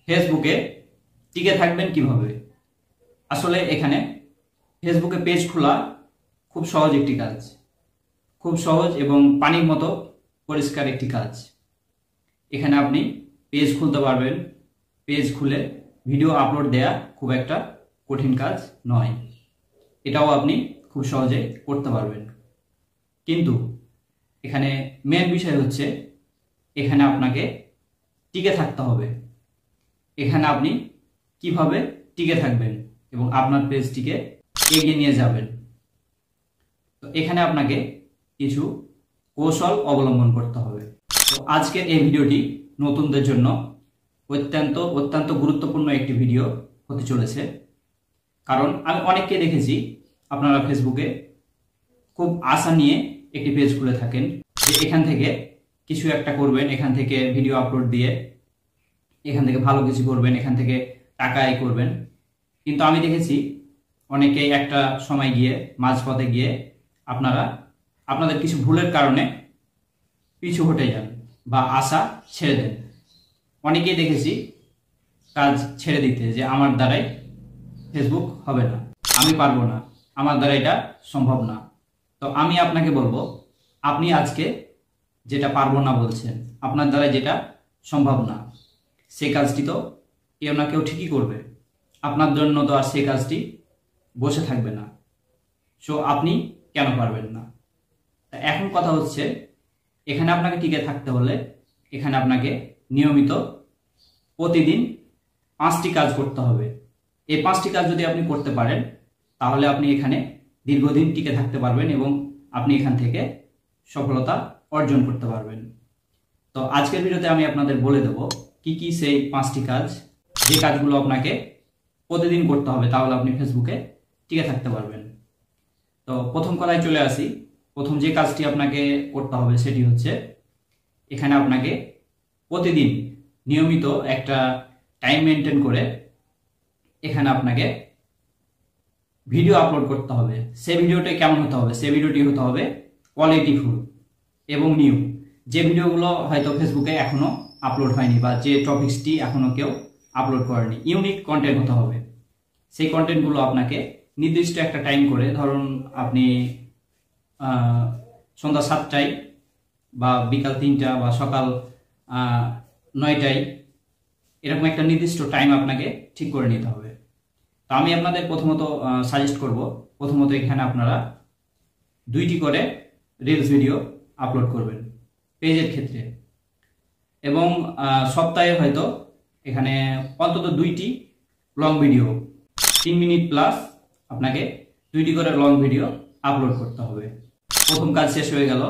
ফেসবুকে টিকে থাকবেন কিভাবে। আসলে এখানে ফেসবুকে পেজ খোলা খুব সহজ একটি কাজ, খুব সহজ এবং পানির মতো পরিষ্কার একটি কাজ। এখানে আপনি পেজ খুলতে পারবেন। পেজ খুলে ভিডিও আপলোড দেয়া খুব একটা কঠিন কাজ নয়, এটাও আপনি খুব সহজে করতে পারবেন। কিন্তু এখানে মেন বিষয় হচ্ছে এখানে আপনাকে টিকে থাকতে হবে। এখানে আপনি কিভাবে টিকে থাকবেন এবং আপনার পেজটিকে এগিয়ে নিয়ে যাবেন, তো এখানে আপনাকে কিছু কৌশল অবলম্বন করতে হবে। তো আজকের এই ভিডিওটি নতুনদের জন্য অত্যন্ত গুরুত্বপূর্ণ একটি ভিডিও হতে চলেছে। কারণ আমি অনেককে দেখেছি আপনারা ফেসবুকে খুব আশা নিয়ে একটি পেজ খুলে থাকেন যে এখান থেকে কিছু একটা করবেন, এখান থেকে ভিডিও আপলোড দিয়ে এখান থেকে ভালো কিছু করবেন, এখান থেকে টাকা আয় করবেন। কিন্তু আমি দেখেছি অনেকেই একটা সময় গিয়ে মাঝপথে গিয়ে আপনাদের কিছু ভুলের কারণে পিছু হটে যান বা আশা ছেড়ে দেন। অনেকেই দেখেছি কাজ ছেড়ে দিতে, যে আমার দ্বারাই ফেসবুক হবে না, আমি পারবো না, আমার দ্বারা এটা সম্ভব না। তো আমি আপনাকে বলবো, আপনি আজকে যেটা পারবো না বলছেন, আপনার দ্বারা যেটা সম্ভব না, সেই কাজটি তো কেউ না কেউ ঠিকই করবে। আপনার জন্য তো আর সেই কাজটি বসে থাকবে না। সো আপনি কেন পারবেন না? এখন কথা হচ্ছে, এখানে আপনাকে টিকে থাকতে হলে এখানে আপনাকে নিয়মিত প্রতিদিন 5টি কাজ করতে হবে। এই 5টি কাজ যদি আপনি করতে পারেন তাহলে আপনি এখানে দীর্ঘদিন টিকে থাকতে পারবেন এবং আপনি এখান থেকে সফলতা অর্জন করতে পারবেন। তো আজকের ভিডিওতে আমি আপনাদের বলে দেব কি কি সেই 5টি কাজ, যে কাজগুলো আপনাকে প্রতিদিন করতে হবে, তাহলে আপনি ফেসবুকে টিকে থাকতে পারবেন। তো প্রথম কথায় চলে আসি। প্রথম যে কাজটি আপনাকে করতে হবে সেটি হচ্ছে, এখানে আপনাকে প্রতিদিন নিয়মিত একটা টাইম মেনটেন করে এখানে আপনাকে ভিডিও আপলোড করতে হবে। সেই ভিডিওটি কেমন হতে হবে? সেই ভিডিওটি হতে হবে কোয়ালিটিফুল এবং নিউ। যে ভিডিওগুলো হয়তো ফেসবুকে এখনো আপলোড হয়নি বা যে টপিকসটি এখনো কেউ আপলোড করেনি, ইউনিক কন্টেন্ট হতে হবে। সেই কন্টেন্টগুলো আপনাকে নির্দিষ্ট একটা টাইম করে, ধরুন আপনি সন্ধ্যা 7টায় বা বিকাল 3টা বা সকাল 9টায়, এরকম একটা নির্দিষ্ট টাইম আপনাকে ঠিক করে নিতে হবে। তো আমি আপনাদের প্রথমত সাজেস্ট করব, প্রথমত এখানে আপনারা 2টি করে রিলস ভিডিও আপলোড করবেন পেজের ক্ষেত্রে, এবং সপ্তাহে হয়তো এখানে অন্তত 2টি লং ভিডিও 3 মিনিট প্লাস আপনাকে 2টি করে লং ভিডিও আপলোড করতে হবে। প্রথম কাজ শেষ হয়ে গেল,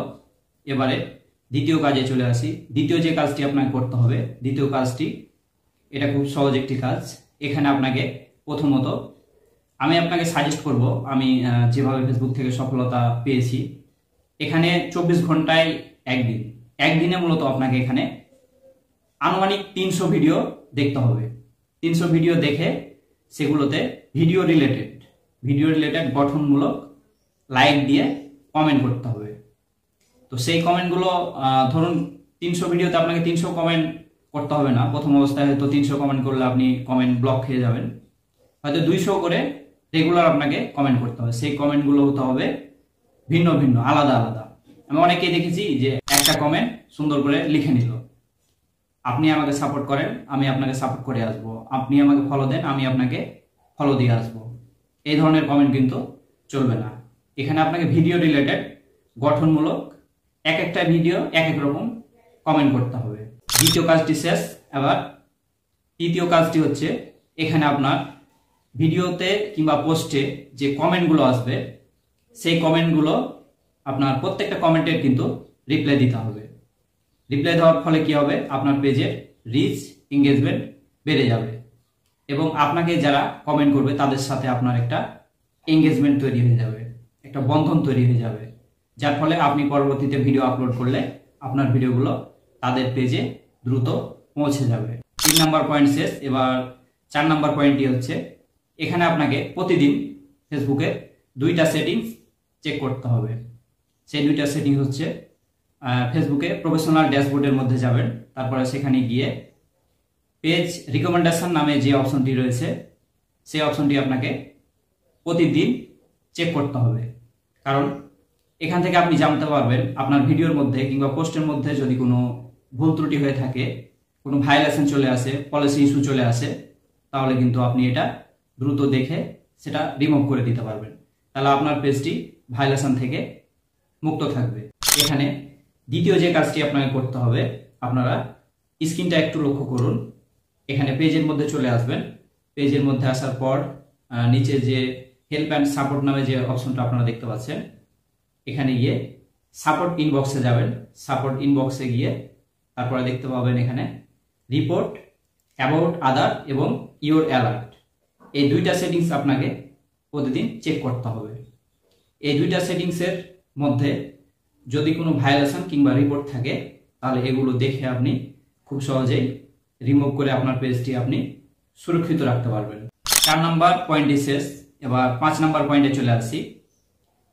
এবারে দ্বিতীয় কাজে চলে আসি। দ্বিতীয় যে কাজটি আপনাকে করতে হবে, দ্বিতীয় কাজটি এটা খুব সহজ একটি কাজ। এখানে আপনাকে প্রথমত আমি আপনাকে সাজেস্ট করব, আমি যেভাবে ফেসবুক থেকে সফলতা পেয়েছি, এখানে 24 ঘন্টায় একদিনে মূলত আপনাকে এখানে আনুমানিক 300 ভিডিও দেখতে হবে। 300 ভিডিও দেখে সেগুলোতে ভিডিও রিলেটেড গঠনমূলক লাইক দিয়ে কমেন্ট করতে হবে। তো সেই কমেন্টগুলো ধরুন 300 ভিডিওতে আপনাকে 300 কমেন্ট করতে হবে না। প্রথম অবস্থায় হয়তো 300 কমেন্ট করলে আপনি কমেন্ট ব্লক খেয়ে যাবেন। হয়তো 200 করে রেগুলার আপনাকে কমেন্ট করতে হবে। সেই কমেন্টগুলো হতে হবে ভিন্ন আলাদা। আমি অনেকেই দেখেছি যে একটা কমেন্ট সুন্দর করে লিখে নিল, আপনি আমাকে সাপোর্ট করেন, আমি আপনাকে সাপোর্ট করে আসবো, আপনি আমাকে ফলো দেন, আমি আপনাকে ফলো দিয়ে আসবো। এই ধরনের কমেন্ট কিন্তু চলবে না। এখানে আপনাকে ভিডিও রিলেটেড গঠনমূলক একটা ভিডিও এক রকম কমেন্ট করতে হবে। দ্বিতীয় কাজটি শেষ। এবার তৃতীয় কাজটি হচ্ছে, এখানে আপনার ভিডিওতে কিংবা পোস্টে যে কমেন্টগুলো আসবে, সেই কমেন্টগুলো আপনার প্রত্যেকটা কমেন্টের কিন্তু রিপ্লাই দিতে হবে। রিপ্লাই দেওয়ার ফলে কি হবে? আপনার পেজের রিচ, এঙ্গেজমেন্ট বেড়ে যাবে এবং আপনাকে যারা কমেন্ট করবে তাদের সাথে আপনার একটা এঙ্গেজমেন্ট তৈরি হয়ে যাবে, একটা বন্ধন তৈরি হয়ে যাবে, যার ফলে আপনি পরবর্তীতে ভিডিও আপলোড করলে আপনার ভিডিওগুলো তাদের পেজে দ্রুত পৌঁছে যাবে। 3 নাম্বার পয়েন্ট শেষ। এবার 4 নাম্বার পয়েন্টটি হচ্ছে, এখানে আপনাকে প্রতিদিন ফেসবুকে 2টা সেটিংস চেক করতে হবে। সেই 2টা সেটিংস হচ্ছে, ফেসবুকে প্রফেশনাল ড্যাশবোর্ডের মধ্যে যাবেন, তারপরে সেখানে গিয়ে পেজ রিকমেন্ডেশন নামে যে অপশনটি রয়েছে সেই অপশনটি আপনাকে প্রতিদিন চেক করতে হবে, কারণ এখান থেকে আপনি জানতে পারবেন আপনার ভিডিওর মধ্যে কিংবা পোস্টের মধ্যে যদি কোনো ভুল ত্রুটি হয়ে থাকে, কোনো ভায়োলেশন চলে আসে, পলিসি ইস্যু চলে আসে, তাহলে কিন্তু আপনি এটা দ্রুত দেখে সেটা রিমুভ করে দিতে পারবেন। তাহলে আপনার পেজটি ভায়োলেশন থেকে মুক্ত থাকবে। এখানে দ্বিতীয় যে কাজটি আপনাকে করতে হবে, আপনারা স্ক্রিনটা একটু লক্ষ্য করুন। এখানে পেজের মধ্যে চলে আসবেন। পেজের মধ্যে আসার পর নিচে যে হেল্প অ্যান্ড সাপোর্ট নামে যে অপশনটা আপনারা দেখতে পাচ্ছেন, এখানে গিয়ে সাপোর্ট ইনবক্সে যাবেন। সাপোর্ট ইনবক্সে গিয়ে তারপরে দেখতে পাবেন এখানে রিপোর্ট, অ্যাবাউট আদার এবং ইওর অ্যালার্ট। এই দুইটা সেটিংস আপনাকে প্রতিদিন চেক করতে হবে। এই দুইটা সেটিংসের মধ্যে যদি কোনো ভায়োলেশন কিংবা রিপোর্ট থাকে, তাহলে এগুলো দেখে আপনি খুব সহজেই রিমুভ করে আপনার পেজটি আপনি সুরক্ষিত রাখতে পারবেন। 4 নাম্বার পয়েন্টটি শেষ, এবার 5 নাম্বার পয়েন্টে চলে আসছি।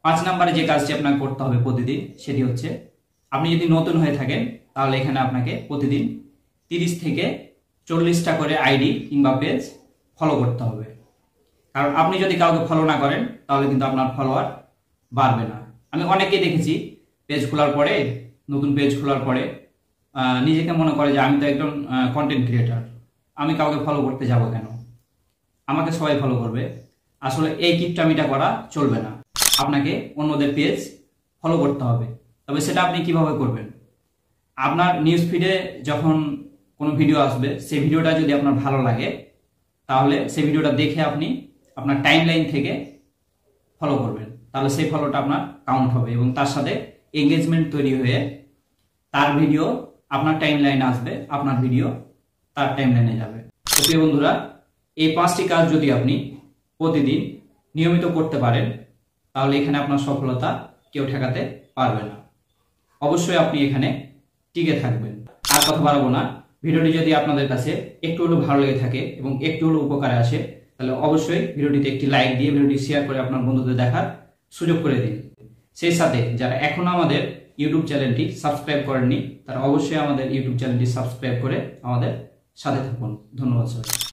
5 নাম্বারে যে কাজটি আপনাকে করতে হবে প্রতিদিন, সেটি হচ্ছে আপনি যদি নতুন হয়ে থাকেন তাহলে এখানে আপনাকে প্রতিদিন 30 থেকে 40টা করে আইডি কিংবা পেজ ফলো করতে হবে। কারণ আপনি যদি কাউকে ফলো না করেন তাহলে কিন্তু আপনার ফলোয়ার বাড়বে না। আমি অনেকেই দেখেছি পেজ খোলার পরে, নতুন পেজ খোলার পরে নিজেকে মনে করে যে আমি তো একজন কন্টেন্ট ক্রিয়েটার, আমি কাউকে ফলো করতে যাব কেন, আমাকে সবাই ফলো করবে। আসলে এই কিপটামিটা করা চলবে না। আপনাকে অন্যদের পেজ ফলো করতে হবে। তবে সেটা আপনি কিভাবে করবেন? আপনার নিউজ ফিডে যখন কোনো ভিডিও আসবে, সেই ভিডিওটা যদি আপনার ভালো লাগে, তাহলে সেই ভিডিওটা দেখে আপনি আপনার টাইমলাইন থেকে ফলো করবেন। তাহলে সেই ফলোটা আপনার কাউন্ট হবে এবং তার সাথে এঙ্গেজমেন্ট তৈরি হয়ে তার ভিডিও আপনার টাইমলাইনে আসবে, আপনার ভিডিও তার টাইমলাইনে যাবে। প্রিয় বন্ধুরা, এই 5টি কাজ যদি আপনি প্রতিদিন নিয়মিত করতে পারেন, তাহলে এখানে আপনার সফলতা কেউ ঠেকাতে পারবে না। অবশ্যই আপনি এখানে টিকে থাকবেন। আর কথা বাড়াবো না। ভিডিওটি যদি আপনাদের কাছে একটু হলেও ভালো লেগে থাকে এবং একটু হলেও উপকারে আসে, তাহলে অবশ্যই ভিডিওটিতে একটি লাইক দিয়ে ভিডিওটি শেয়ার করে আপনার বন্ধুদের দেখার সুযোগ করে দিন। সেই সাথে যারা এখনো আমাদের ইউটিউব চ্যানেলটি সাবস্ক্রাইব করেননি, তারা অবশ্যই আমাদের ইউটিউব চ্যানেলটি সাবস্ক্রাইব করে আমাদের সাথে থাকুন। ধন্যবাদ সবাই।